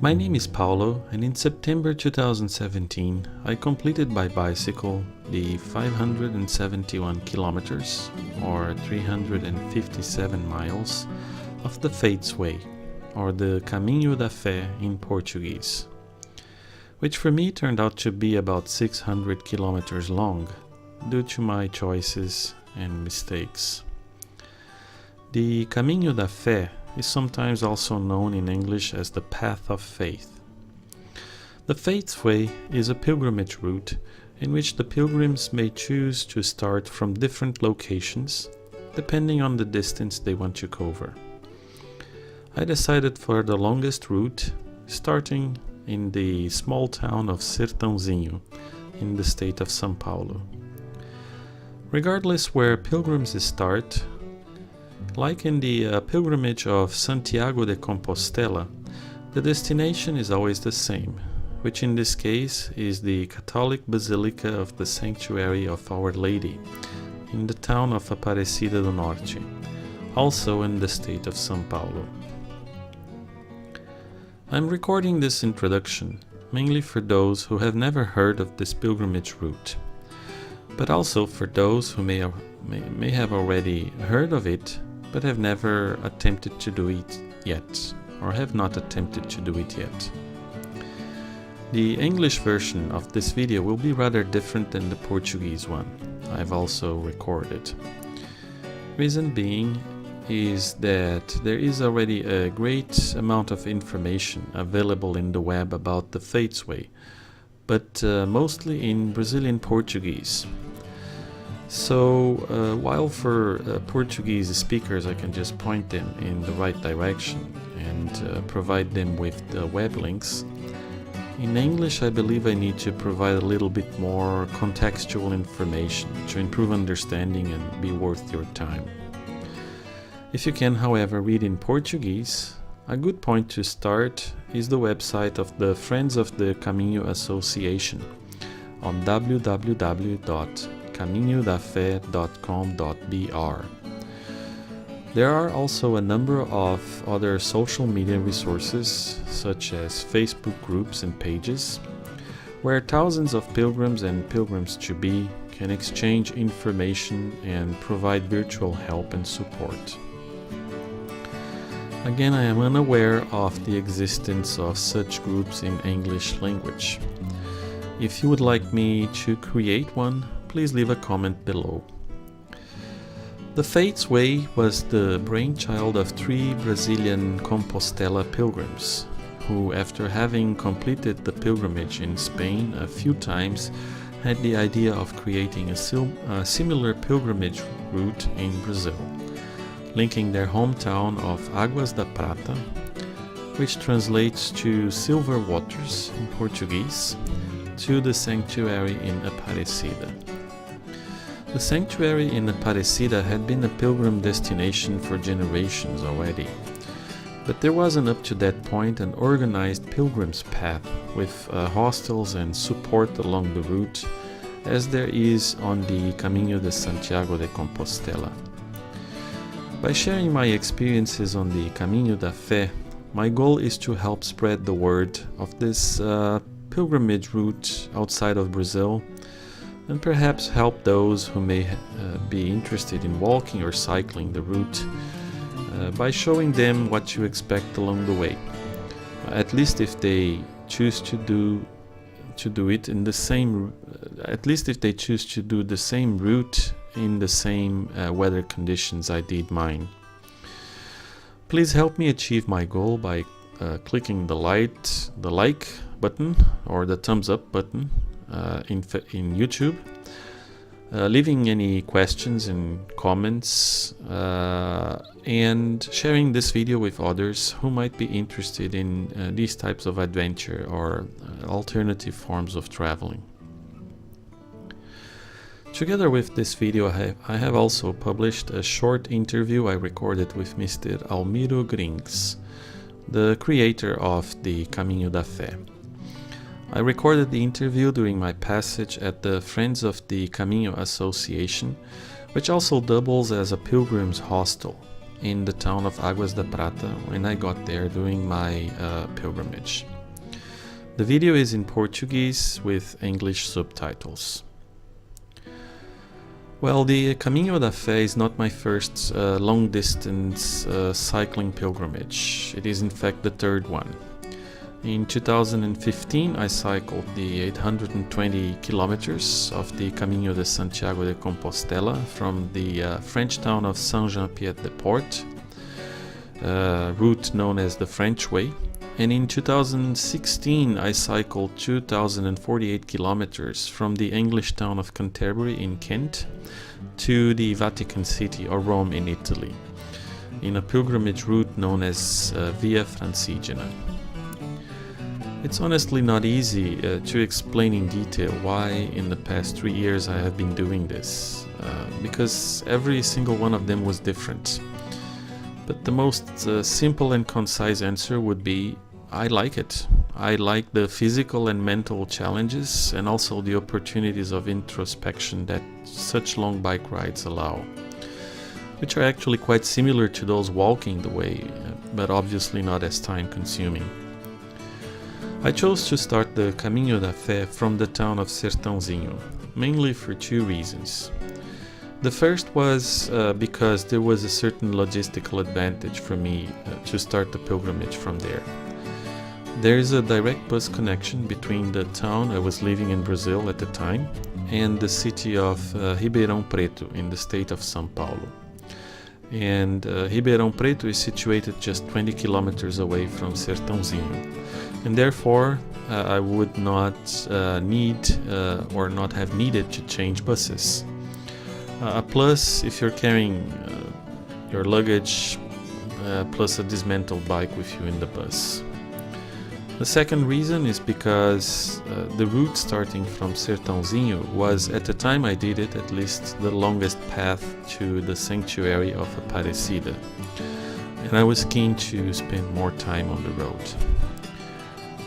My name is Paulo, and in September 2017 I completed by bicycle the 571 kilometers or 357 miles of the Faith's Way, or the Caminho da Fé in Portuguese, which for me turned out to be about 600 kilometers long due to my choices and mistakes. The Caminho da Fé is sometimes also known in English as the Path of Faith. The Faith's Way is a pilgrimage route in which the pilgrims may choose to start from different locations depending on the distance they want to cover. I decided for the longest route, starting in the small town of Sertãozinho in the state of São Paulo. Regardless where pilgrims start, like in the pilgrimage of Santiago de Compostela, the destination is always the same, which in this case is the Catholic Basilica of the Sanctuary of Our Lady in the town of Aparecida do Norte, also in the state of São Paulo. I'm recording this introduction mainly for those who have never heard of this pilgrimage route, but also for those who may have already heard of it but have never attempted to do it yet, or have not attempted to do it yet. The English version of this video will be rather different than the Portuguese one I've also recorded. Reason being is that there is already a great amount of information available in the web about the Faith's Way, but mostly in Brazilian Portuguese. So while for Portuguese speakers I can just point them in the right direction and provide them with the web links, in English I believe I need to provide a little bit more contextual information to improve understanding and be worth your time. If you can, however, read in Portuguese, a good point to start is the website of the Friends of the Caminho Association on www.caminhodafé.com.br. There are also a number of other social media resources, such as Facebook groups and pages, where thousands of pilgrims and pilgrims-to-be can exchange information and provide virtual help and support. Again, I am unaware of the existence of such groups in English language. If you would like me to create one, please leave a comment below. The Faith's Way was the brainchild of 3 Brazilian Compostela pilgrims, who, after having completed the pilgrimage in Spain a few times, had the idea of creating a similar pilgrimage route in Brazil, linking their hometown of Águas da Prata, which translates to Silver Waters in Portuguese, to the sanctuary in Aparecida. The sanctuary in Aparecida had been a pilgrim destination for generations already, but there wasn't up to that point an organized pilgrim's path with hostels and support along the route as there is on the Caminho de Santiago de Compostela. By sharing my experiences on the Caminho da Fé, my goal is to help spread the word of this pilgrimage route outside of Brazil, and perhaps help those who may be interested in walking or cycling the route by showing them what to expect along the way, at least if they choose to do it in the same route in the same weather conditions I did mine. Please help me achieve my goal by clicking the like button or the thumbs up button in YouTube, leaving any questions and comments, and sharing this video with others who might be interested in these types of adventure or alternative forms of traveling. Together with this video, I have also published a short interview I recorded with Mr. Almiro Grings, the creator of the Caminho da Fé. I recorded the interview during my passage at the Friends of the Caminho Association, which also doubles as a pilgrim's hostel in the town of Águas da Prata when I got there during my pilgrimage. The video is in Portuguese with English subtitles. Well, the Caminho da Fé is not my first long-distance cycling pilgrimage. It is in fact the third one. In 2015, I cycled the 820 kilometers of the Caminho de Santiago de Compostela from the French town of Saint-Jean-Pied-de-Port, route known as the French Way. And in 2016, I cycled 2,048 kilometers from the English town of Canterbury in Kent to the Vatican City or Rome in Italy, in a pilgrimage route known as Via Francigena. It's honestly not easy to explain in detail why in the past 3 years I have been doing this, because every single one of them was different. But the most simple and concise answer would be, I like it. I like the physical and mental challenges and also the opportunities of introspection that such long bike rides allow, which are actually quite similar to those walking the way, but obviously not as time-consuming. I chose to start the Caminho da Fé from the town of Sertãozinho, mainly for two reasons. The first was because there was a certain logistical advantage for me to start the pilgrimage from there. There is a direct bus connection between the town I was living in Brazil at the time and the city of Ribeirão Preto in the state of São Paulo. And Ribeirão Preto is situated just 20 kilometers away from Sertãozinho, and therefore I would not need or not have needed to change buses. Plus, if you're carrying your luggage plus a dismantled bike with you in the bus. The second reason is because the route starting from Sertãozinho was, at the time I did it, at least the longest path to the sanctuary of Aparecida, and I was keen to spend more time on the road.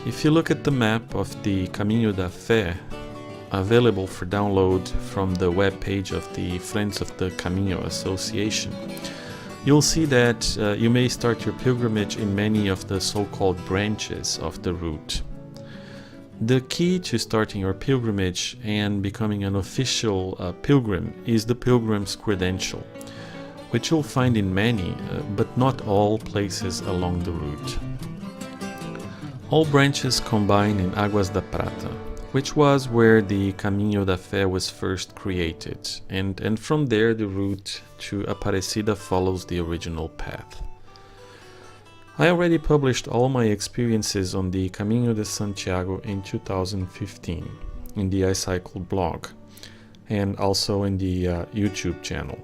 If you look at the map of the Caminho da Fé, available for download from the web page of the Friends of the Caminho Association, you'll see that you may start your pilgrimage in many of the so-called branches of the route. The key to starting your pilgrimage and becoming an official pilgrim is the pilgrim's credential, which you'll find in many, but not all places along the route. All branches combine in Águas da Prata, which was where the Caminho da Fé was first created, and from there the route to Aparecida follows the original path. I already published all my experiences on the Caminho de Santiago in 2015 in the EyeCycled blog and also in the YouTube channel.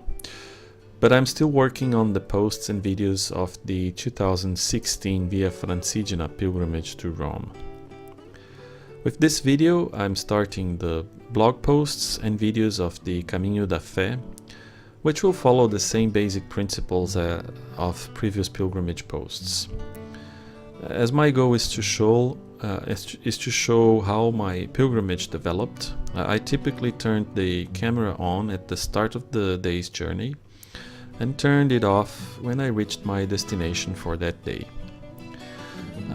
But I'm still working on the posts and videos of the 2016 Via Francigena pilgrimage to Rome. With this video, I'm starting the blog posts and videos of the Caminho da Fé, which will follow the same basic principles of previous pilgrimage posts. As my goal is to show how my pilgrimage developed, I typically turned the camera on at the start of the day's journey and turned it off when I reached my destination for that day.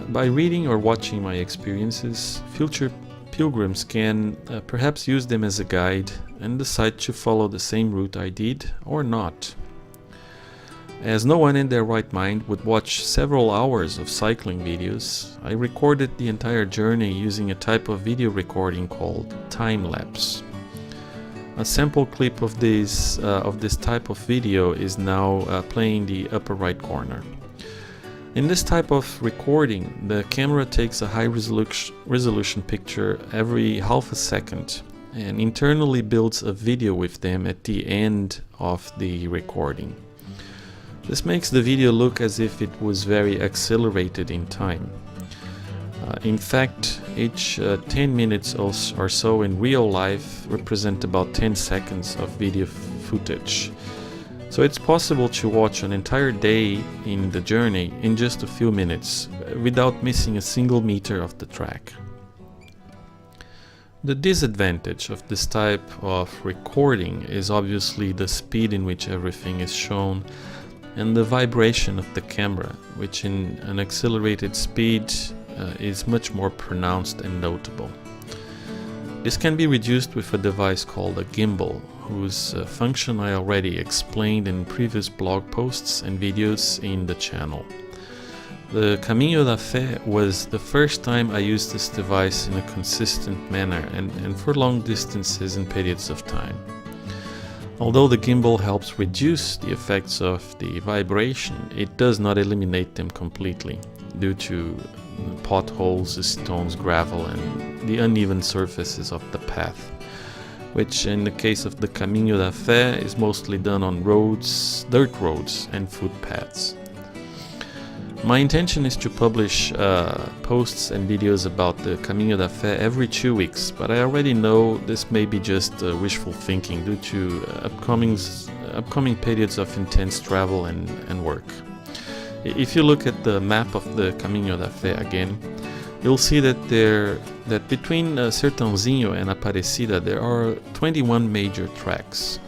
By reading or watching my experiences, future pilgrims can perhaps use them as a guide and decide to follow the same route I did or not. As no one in their right mind would watch several hours of cycling videos, I recorded the entire journey using a type of video recording called time-lapse. A sample clip of this type of video is now playing in the upper right corner. In this type of recording, the camera takes a high resolution picture every half a second and internally builds a video with them at the end of the recording. This makes the video look as if it was very accelerated in time. In fact, each 10 minutes or so in real life represent about 10 seconds of video footage. So it's possible to watch an entire day in the journey in just a few minutes without missing a single meter of the track. The disadvantage of this type of recording is obviously the speed in which everything is shown and the vibration of the camera, which in an accelerated speed is much more pronounced and notable. This can be reduced with a device called a gimbal, whose function I already explained in previous blog posts and videos in the channel. The Caminho da Fé was the first time I used this device in a consistent manner and for long distances and periods of time. Although the gimbal helps reduce the effects of the vibration, it does not eliminate them completely due to potholes, stones, gravel, and the uneven surfaces of the path, which in the case of the Caminho da Fé is mostly done on roads, dirt roads and footpaths. My intention is to publish posts and videos about the Caminho da Fé every 2 weeks, but I already know this may be just wishful thinking due to upcoming periods of intense travel and work. If you look at the map of the Caminho da Fé again, you'll see that between Sertãozinho and Aparecida there are 21 major tracks.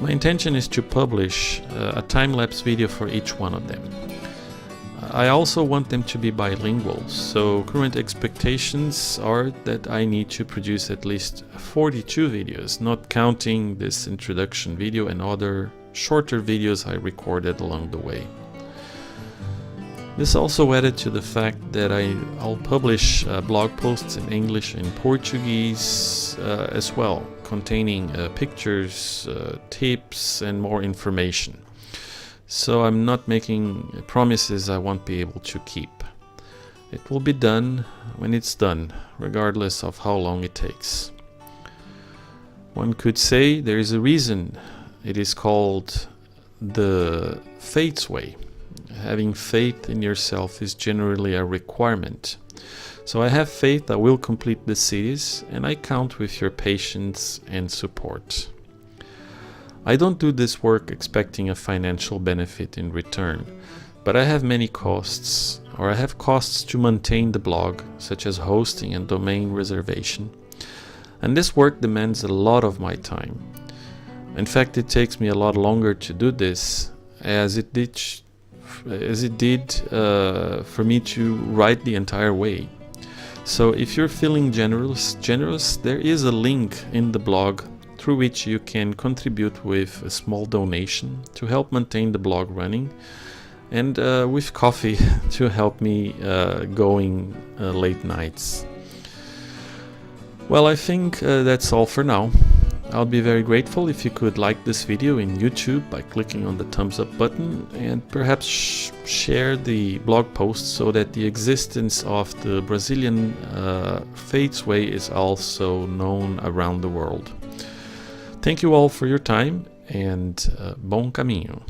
My intention is to publish a time-lapse video for each one of them. I also want them to be bilingual, so current expectations are that I need to produce at least 42 videos, not counting this introduction video and other shorter videos I recorded along the way. This also added to the fact that I'll publish blog posts in English and Portuguese as well, containing pictures, tips and more information. So I'm not making promises I won't be able to keep. It will be done when it's done, regardless of how long it takes. One could say there is a reason it is called the faith's way. Having faith in yourself is generally a requirement. So I have faith I will complete the cities, and I count with your patience and support. I don't do this work expecting a financial benefit in return, but I have many costs, or I have costs to maintain the blog, such as hosting and domain reservation. And this work demands a lot of my time. In fact, it takes me a lot longer to do this, as it did for me to write the entire way. So if you're feeling generous, there is a link in the blog through which you can contribute with a small donation to help maintain the blog running, and with coffee to help me going late nights. Well, I think that's all for now. I'll be very grateful if you could like this video in YouTube by clicking on the thumbs up button, and perhaps share the blog post so that the existence of the Brazilian Faith's Way is also known around the world. Thank you all for your time, and bom caminho.